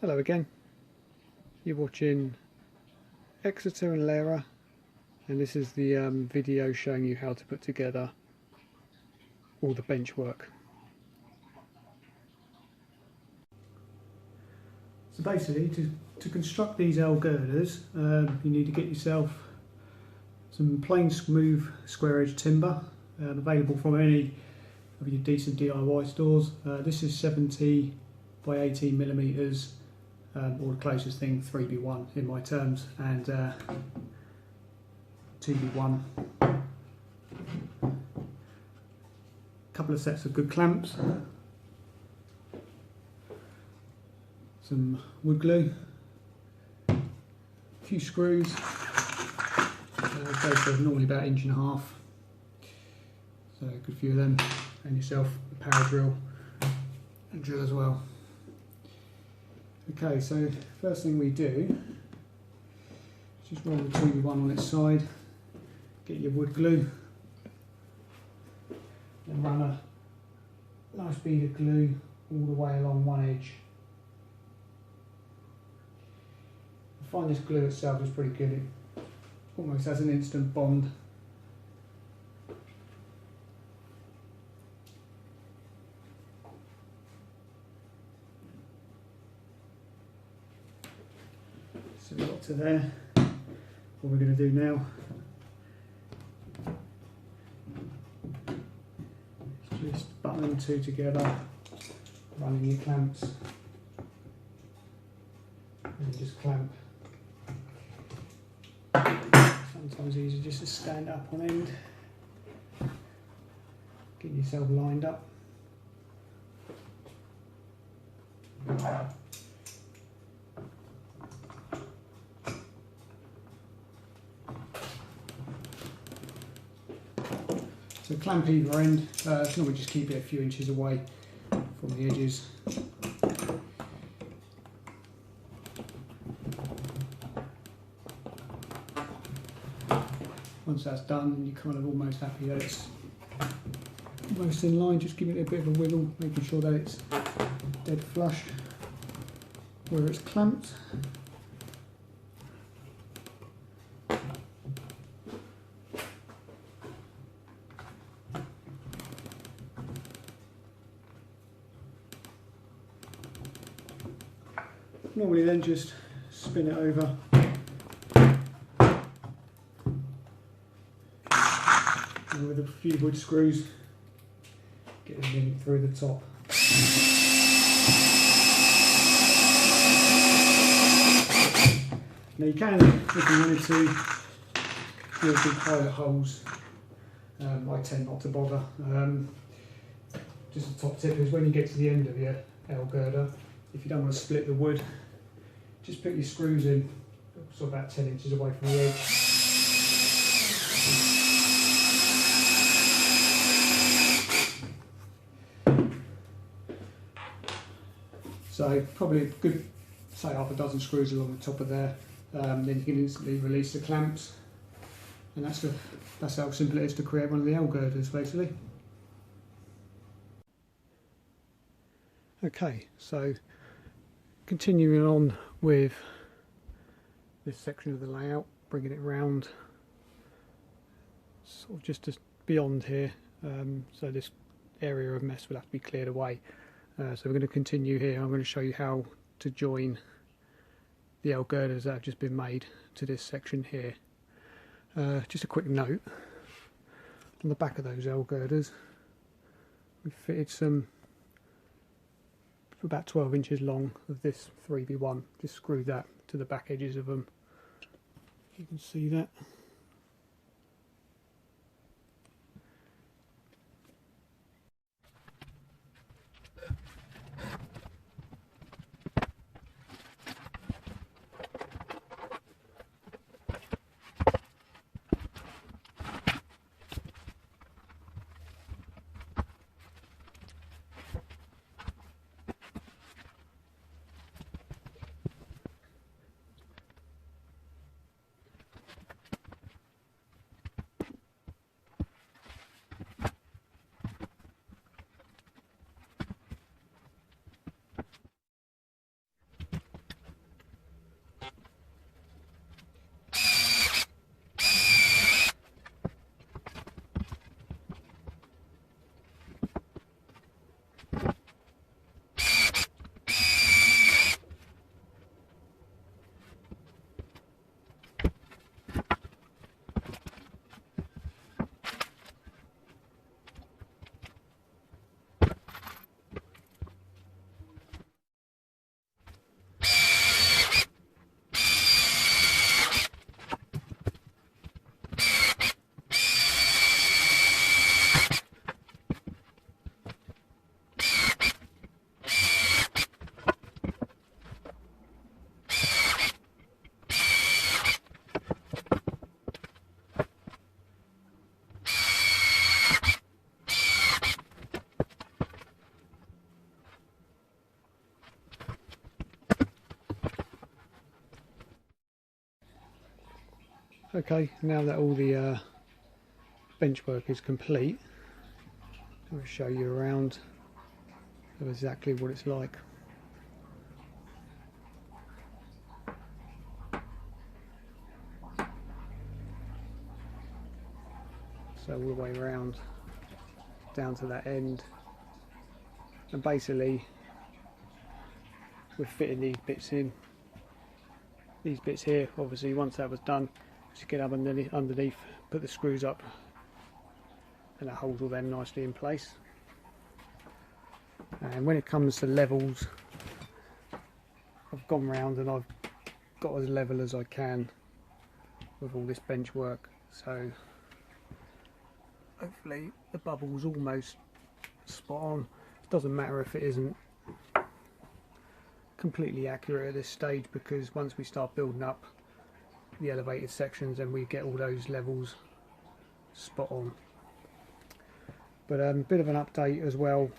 Hello again, you're watching Exeter and Laira, and this is the video showing you how to put together all the bench work. So basically, to construct these L girders, you need to get yourself some plain smooth square edge timber, available from any of your decent DIY stores. This is 70 by 18 millimeters, or the closest thing 3B1 in my terms, and 2B1. Couple of sets of good clamps, some wood glue, a few screws, both are normally about 1.5 inches, so a good few of them, and yourself a power drill and drill as well. Okay, so first thing we do is just roll the 2B1 on its side, get your wood glue, and run a nice bead of glue all the way along one edge. I find this glue itself is pretty good. It almost has an instant bond. So we've got to there. What we're going to do now is just button them two together, running your clamps, and just clamp. Sometimes easier just to stand up on end, get yourself lined up. So clamp either end, as long as we just keep it a few inches away from the edges. Once that's done, you're kind of almost happy that it's almost in line. Just give it a bit of a wiggle, making sure that it's dead flush where it's clamped. Normally then just spin it over, and with a few wood screws get it in through the top. Now you can, if you wanted to, drill big pilot holes. I tend not to bother. Just a top tip is when you get to the end of your L girder, if you don't want to split the wood, just put your screws in, sort of about 10 inches away from the edge. So probably a good, say, half a dozen screws along the top of there. Then you can instantly release the clamps, and that's how simple it is to create one of the L girders, basically. Okay, so continuing on with this section of the layout, bringing it round, sort of just beyond here, so this area of mess will have to be cleared away. So we're going to continue here. I'm going to show you how to join the L girders that have just been made to this section here. Just a quick note, on the back of those L girders we've fitted some about 12 inches long of this 3B1, just screw that to the back edges of them. You can see that. Okay, now that all the bench work is complete, I'm going to show you around of exactly what it's like. So all the way around down to that end, and basically we're fitting these bits in. These bits here, obviously once that was done, just get up underneath, put the screws up, and that holds all them nicely in place. And when it comes to levels, I've gone round and I've got as level as I can with all this bench work, so hopefully the bubble's almost spot on. It doesn't matter if it isn't completely accurate at this stage, because once we start building up the elevated sections, then we get all those levels spot on. But a bit of an update as well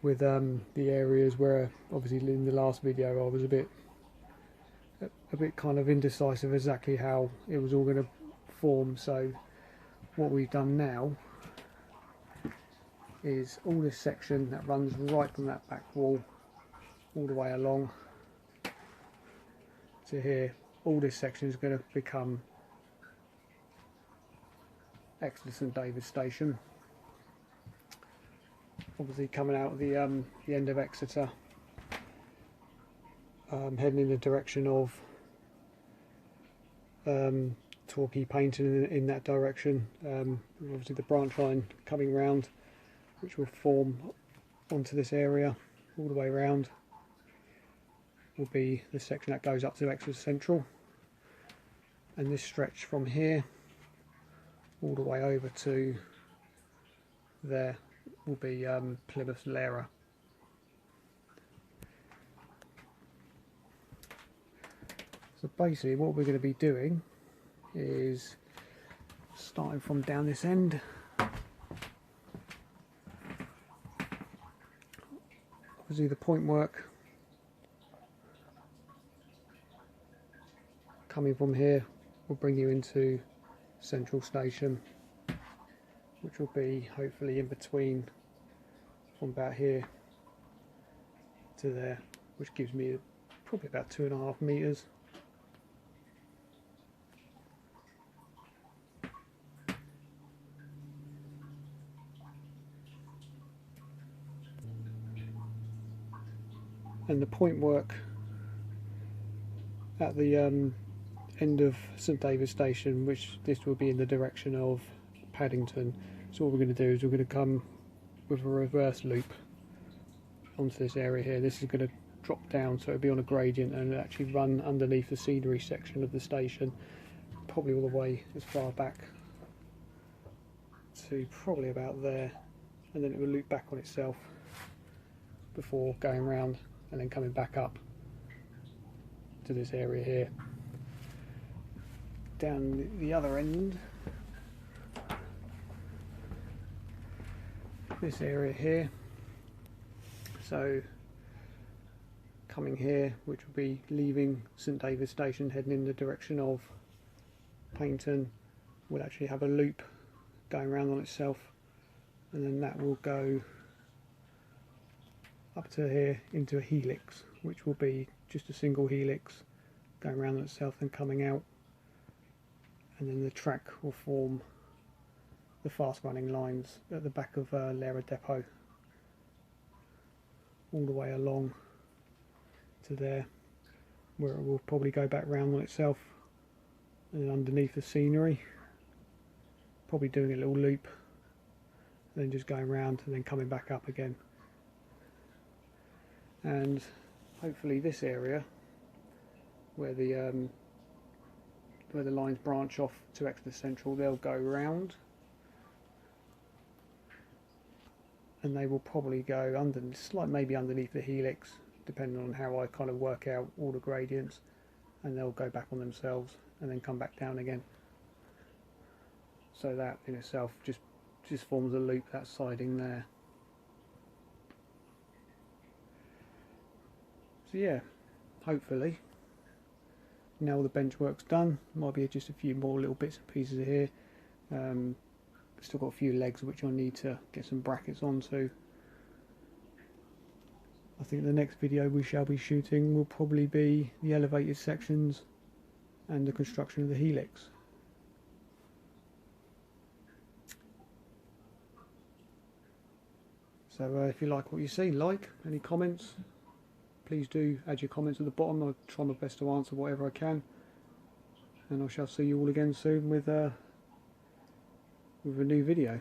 with the areas where obviously in the last video I was a bit kind of indecisive exactly how it was all going to form. So what we've done now is all this section that runs right from that back wall all the way along to here, all this section is going to become Exeter St David's Station. Obviously coming out of the end of Exeter, heading in the direction of Torquay Painting in that direction. Obviously the branch line coming round, which will form onto this area all the way around, will be the section that goes up to Exeter Central, and this stretch from here all the way over to there will be Plymouth Laira. So basically what we're going to be doing is starting from down this end, obviously the point work coming from here will bring you into Central Station, which will be hopefully in between from about here to there, which gives me probably about 2.5 meters. And the point work at the end of St David's Station, which this will be in the direction of Paddington. So what we're going to do is we're going to come with a reverse loop onto this area here. This is going to drop down, so it'll be on a gradient and actually run underneath the scenery section of the station, probably all the way as far back to probably about there, and then it will loop back on itself before going round and then coming back up to this area here. Down the other end, this area here, so coming here, which will be leaving St David's Station heading in the direction of Painton, will actually have a loop going around on itself, and then that will go up to here into a helix, which will be just a single helix going around on itself and coming out, and then the track will form the fast running lines at the back of Laira Depot all the way along to there, where it will probably go back round on itself and then underneath the scenery, probably doing a little loop and then just going round and then coming back up again. And hopefully this area where the lines branch off to Exeter Central, they'll go round and they will probably go underneath, maybe underneath the helix, depending on how I kind of work out all the gradients, and they'll go back on themselves and then come back down again. So that in itself just forms a loop, that siding there. So yeah, hopefully now the bench work's done. Might be just a few more little bits and pieces here. Still got a few legs which I need to get some brackets onto. I think the next video we shall be shooting will probably be the elevated sections and the construction of the helix. So if you like what you see, any comments, please do add your comments at the bottom. I'll try my best to answer whatever I can, and I shall see you all again soon with a new video.